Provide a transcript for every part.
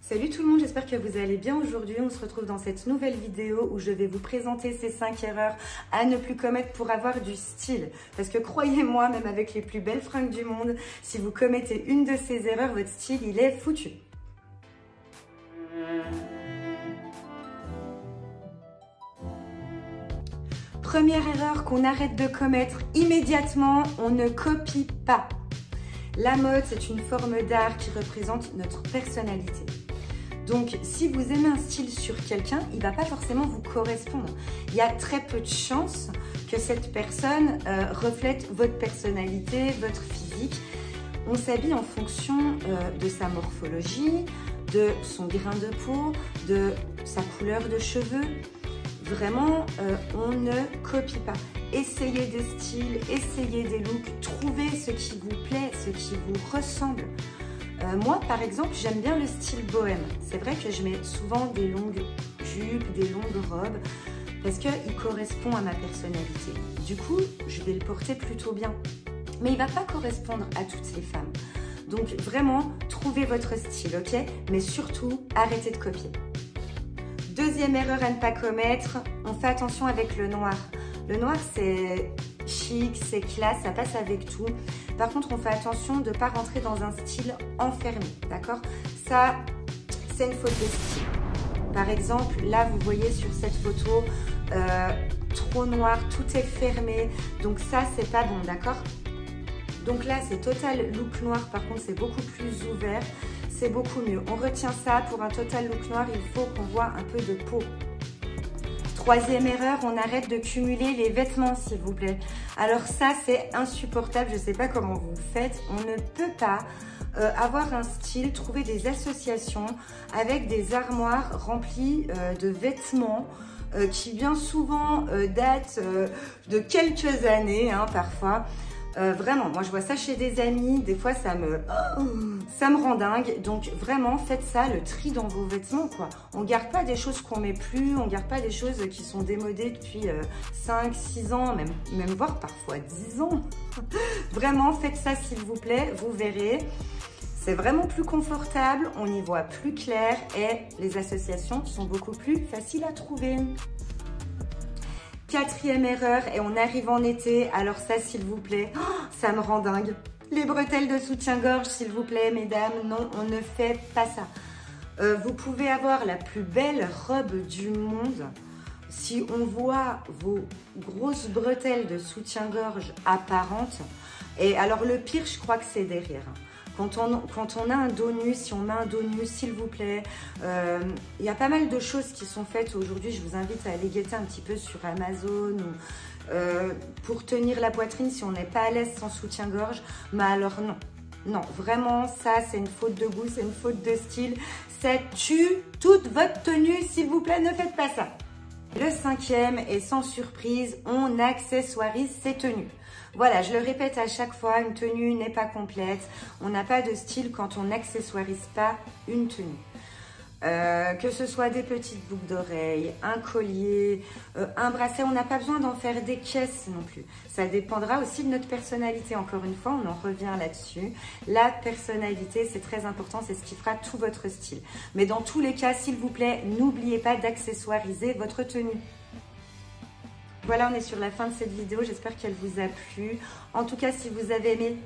Salut tout le monde, j'espère que vous allez bien aujourd'hui. On se retrouve dans cette nouvelle vidéo où je vais vous présenter ces 5 erreurs à ne plus commettre pour avoir du style. Parce que croyez-moi, même avec les plus belles fringues du monde, si vous commettez une de ces erreurs, votre style, il est foutu. Première erreur qu'on arrête de commettre immédiatement, on ne copie pas. La mode, c'est une forme d'art qui représente notre personnalité. Donc, si vous aimez un style sur quelqu'un, il ne va pas forcément vous correspondre. Il y a très peu de chances que cette personne reflète votre personnalité, votre physique. On s'habille en fonction de sa morphologie, de son grain de peau, de sa couleur de cheveux. Vraiment, on ne copie pas. Essayez des styles, essayez des looks, trouvez ce qui vous plaît, ce qui vous ressemble. Moi, par exemple, j'aime bien le style bohème. C'est vrai que je mets souvent des longues jupes, des longues robes, parce qu'il correspond à ma personnalité. Du coup, je vais le porter plutôt bien. Mais il ne va pas correspondre à toutes les femmes. Donc vraiment, trouvez votre style, ok? Mais surtout, arrêtez de copier. Deuxième erreur à ne pas commettre, on fait attention avec le noir. Le noir, c'est chic, c'est classe, ça passe avec tout. Par contre, on fait attention de ne pas rentrer dans un style enfermé, d'accord? Ça, c'est une faute de style. Par exemple, là, vous voyez sur cette photo, trop noir, tout est fermé. Donc ça, c'est pas bon, d'accord? Donc là, c'est total look noir. Par contre, c'est beaucoup plus ouvert. C'est beaucoup mieux. On retient ça. Pour un total look noir, il faut qu'on voit un peu de peau. Troisième erreur, on arrête de cumuler les vêtements, s'il vous plaît. Alors ça, c'est insupportable. Je ne sais pas comment vous faites. On ne peut pas avoir un style, trouver des associations avec des armoires remplies de vêtements qui bien souvent datent de quelques années, hein, parfois. Vraiment, moi je vois ça chez des amis, des fois ça me rend dingue. Donc vraiment, faites ça, le tri dans vos vêtements, quoi. On garde pas des choses qu'on met plus, on garde pas des choses qui sont démodées depuis 5, 6 ans, même voire parfois 10 ans. Vraiment, faites ça s'il vous plaît, vous verrez. C'est vraiment plus confortable, on y voit plus clair et les associations sont beaucoup plus faciles à trouver. Quatrième erreur, et on arrive en été, alors ça s'il vous plaît, ça me rend dingue. Les bretelles de soutien-gorge s'il vous plaît, mesdames, non, on ne fait pas ça. Vous pouvez avoir la plus belle robe du monde, si on voit vos grosses bretelles de soutien-gorge apparentes, et alors le pire, je crois que c'est derrière. Quand on a un dos nu, si on met un dos nu, s'il vous plaît, il y a pas mal de choses qui sont faites aujourd'hui. Je vous invite à aller guetter un petit peu sur Amazon ou, pour tenir la poitrine si on n'est pas à l'aise sans soutien-gorge. Mais alors non, non, vraiment ça c'est une faute de goût, c'est une faute de style. Ça tue toute votre tenue, s'il vous plaît, ne faites pas ça. Le cinquième, et sans surprise, on accessoirise ses tenues. Voilà, je le répète à chaque fois, une tenue n'est pas complète. On n'a pas de style quand on n'accessoirise pas une tenue. Que ce soit des petites boucles d'oreilles, un collier, un bracelet, on n'a pas besoin d'en faire des caisses non plus. Ça dépendra aussi de notre personnalité. Encore une fois, on en revient là-dessus. La personnalité, c'est très important, c'est ce qui fera tout votre style. Mais dans tous les cas, s'il vous plaît, n'oubliez pas d'accessoiriser votre tenue. Voilà, on est sur la fin de cette vidéo. J'espère qu'elle vous a plu. En tout cas, si vous avez aimé,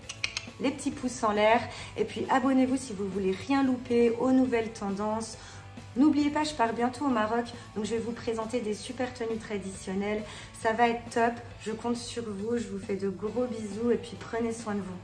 les petits pouces en l'air. Et puis, abonnez-vous si vous voulez rien louper aux nouvelles tendances. N'oubliez pas, je pars bientôt au Maroc. Donc, je vais vous présenter des super tenues traditionnelles. Ça va être top. Je compte sur vous. Je vous fais de gros bisous. Et puis, prenez soin de vous.